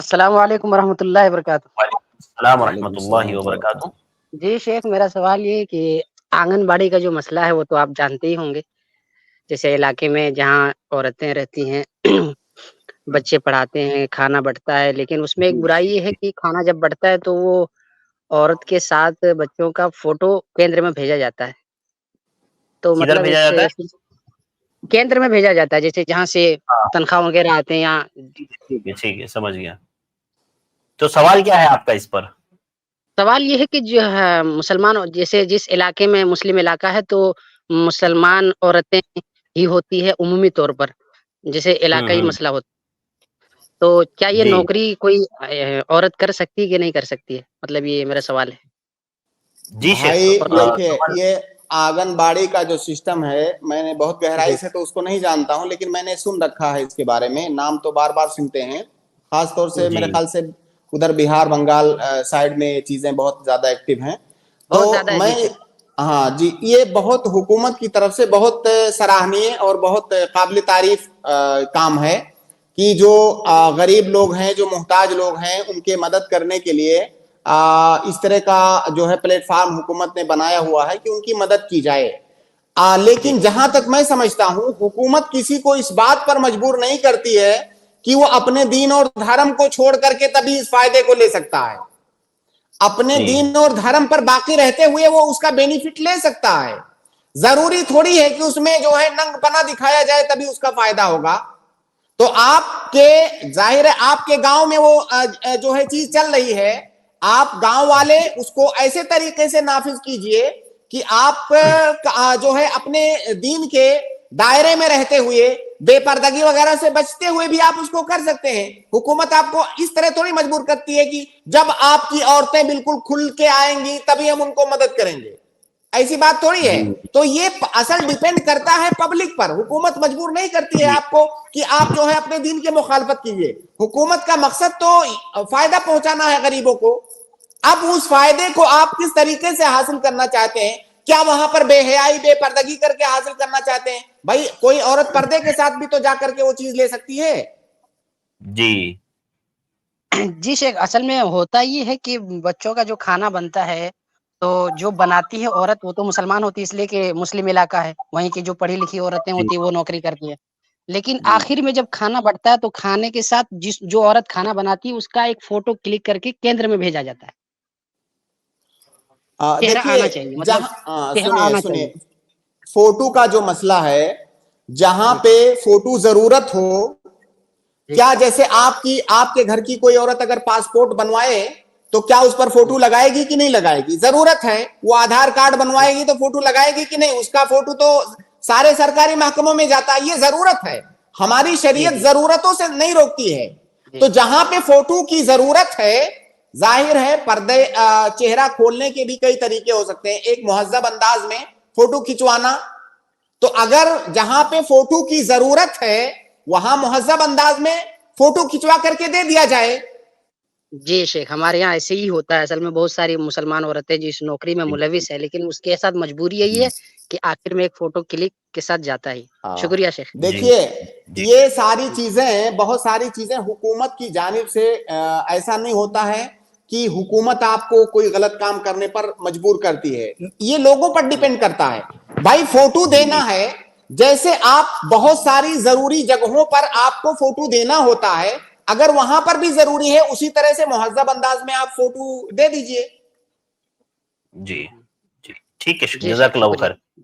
السلام علیکم ورحمۃ اللہ وبرکاتہ۔ وعلیکم السلام وعلیکم ورحمۃ اللہ السلام وبرکاتہ۔ جی شیخ، میرا سوال یہ ہے کہ آنگن باڑی کا جو مسئلہ ہے وہ تو آپ جانتے ہی ہوں گے، جیسے علاقے میں جہاں عورتیں رہتی ہیں بچے پڑھاتے ہیں، کھانا بٹتا ہے، لیکن اس میں ایک برائی یہ ہے کہ کھانا جب بٹتا ہے تو وہ عورت کے ساتھ بچوں کا فوٹو کیندر میں بھیجا جاتا ہے۔ تو کدھر مطلب بھیجا اس جاتا ہے؟ کیندر میں بھیجا جاتا ہے، جیسے جہاں سے ہاں تنخواہ وغیرہ آتے ہیں، یا ٹھیک ہے سمجھ گیا۔ تو سوال کیا ہے آپ کا اس پر؟ سوال یہ ہے کہ جو ہے مسلمان، جیسے جس علاقے میں مسلم علاقہ ہے تو مسلمان عورتیں ہی ہوتی ہے عمومی طور پر، جیسے علاقائی ہوں مسئلہ ہوتا ہے، تو کیا یہ جی نوکری کوئی عورت کر سکتی ہے کہ نہیں کر سکتی ہے؟ مطلب یہ میرا سوال ہے۔ جی شیخ، بھائی دیکھیے، سوال یہ آنگن باڑی کا جو سسٹم ہے، میں نے بہت گہرائی جی سے تو اس کو نہیں جانتا ہوں، لیکن میں نے سن رکھا ہے اس کے بارے میں، نام تو بار بار سنتے ہیں، خاص طور سے جی میرے خیال سے ادھر بہار بنگال سائیڈ میں یہ چیزیں بہت زیادہ ایکٹیو ہیں۔ تو بہت زیادہ ہے میں جی شیخ۔ ہاں جی، یہ بہت حکومت کی طرف سے بہت سراہنیے اور بہت قابل تعریف کام ہے کہ جو غریب لوگ ہیں، جو محتاج لوگ ہیں، ان کے مدد کرنے کے لیے اس طرح کا جو ہے پلیٹ فارم حکومت نے بنایا ہوا ہے کہ ان کی مدد کی جائے۔ جی لیکن جہاں تک میں سمجھتا ہوں، حکومت کسی کو اس بات پر مجبور نہیں کرتی ہے کہ وہ اپنے دین اور دھرم کو چھوڑ کر کے تبھی اس فائدے کو لے سکتا ہے۔ اپنے جی دین اور دھرم پر باقی رہتے ہوئے وہ اس کا بینیفٹ لے سکتا ہے۔ ضروری تھوڑی ہے کہ اس میں جو ہے ننگ پنا دکھایا جائے تبھی اس کا فائدہ ہوگا۔ تو آپ کے ظاہر ہے آپ کے گاؤں میں وہ جو ہے چیز چل رہی ہے، آپ گاؤں والے اس کو ایسے طریقے سے نافذ کیجئے کہ آپ جو ہے اپنے دین کے دائرے میں رہتے ہوئے، بے پردگی وغیرہ سے بچتے ہوئے بھی آپ اس کو کر سکتے ہیں۔ حکومت آپ کو اس طرح تھوڑی مجبور کرتی ہے کہ جب آپ کی عورتیں بالکل کھل کے آئیں گی تبھی ہم ان کو مدد کریں گے، ایسی بات تھوڑی ہے۔ جی تو یہ اصل ڈیپینڈ کرتا ہے پبلک پر، حکومت مجبور نہیں کرتی ہے جی آپ کو کہ آپ جو ہے اپنے دین کے مخالفت کیجئے۔ حکومت کا مقصد تو فائدہ پہنچانا ہے غریبوں کو۔ اب اس فائدے کو آپ کس طریقے سے حاصل کرنا چاہتے ہیں؟ کیا وہاں پر بے حیائی، بے پردگی کر کے حاصل کرنا چاہتے ہیں؟ بھائی کوئی عورت پردے کے ساتھ بھی تو جا کر کے وہ چیز لے سکتی ہے۔ جی جی شیخ، اصل میں ہوتا یہ ہے کہ بچوں کا جو کھانا بنتا ہے تو جو بناتی ہے عورت وہ تو مسلمان ہوتی ہے، اس لیے کہ مسلم علاقہ ہے، وہیں کی جو پڑھی لکھی عورتیں جی ہوتی ہیں وہ نوکری کرتی ہیں، لیکن جی آخر میں جب کھانا بڑھتا ہے تو کھانے کے ساتھ جو عورت کھانا بناتی ہے اس کا ایک فوٹو کلک کر کے کیندر میں بھیجا جاتا ہے۔ چہرہ دیکھیے، آنا چاہیے، مطلب جہاں چہرہ سنیے آنا سنیے، چاہیے۔ فوٹو کا جو مسئلہ ہے، جہاں جی پہ فوٹو ضرورت ہو، جی کیا جیسے آپ کے گھر کی کوئی عورت اگر پاسپورٹ بنوائے تو کیا اس پر فوٹو لگائے گی کہ نہیں لگائے گی؟ ضرورت ہے۔ وہ آدھار کارڈ بنوائے گی تو فوٹو لگائے گی کہ نہیں؟ اس کا فوٹو تو سارے سرکاری محکموں میں جاتا ہے۔ یہ ضرورت ہے، ہماری جی شریعت جی ضرورتوں سے نہیں روکتی ہے۔ جی تو جہاں پہ فوٹو کی ضرورت ہے، ظاہر ہے پردے چہرہ کھولنے کے بھی کئی طریقے ہو سکتے ہیں، ایک مہذب انداز میں فوٹو کھچوانا۔ تو اگر جہاں پہ فوٹو کی ضرورت ہے وہاں مہذب انداز میں فوٹو کھچوا کر کے دے دیا جائے۔ جی شیخ، ہمارے یہاں ایسے ہی ہوتا ہے۔ اصل میں بہت ساری مسلمان عورتیں جس نوکری میں ملوث ہے، لیکن اس کے ساتھ مجبوری یہی ہے کہ آخر میں ایک فوٹو کلک کے ساتھ جاتا ہی۔ شکریہ شیخ۔ جی دیکھیے، جی یہ ساری چیزیں، بہت ساری چیزیں حکومت کی جانب سے ایسا نہیں ہوتا ہے کہ حکومت آپ کو کوئی غلط کام کرنے پر مجبور کرتی ہے، یہ لوگوں پر جی ڈیپینڈ کرتا ہے۔ بھائی فوٹو جی دینا ہے، جیسے آپ بہت ساری ضروری جگہوں پر آپ کو فوٹو دینا ہوتا ہے، اگر وہاں پر بھی ضروری ہے اسی طرح سے مہذب انداز میں آپ فوٹو دے دیجئے۔ جی جی ٹھیک ہے، جی جزاک شیخ، اللہ شکریہ۔ خیر۔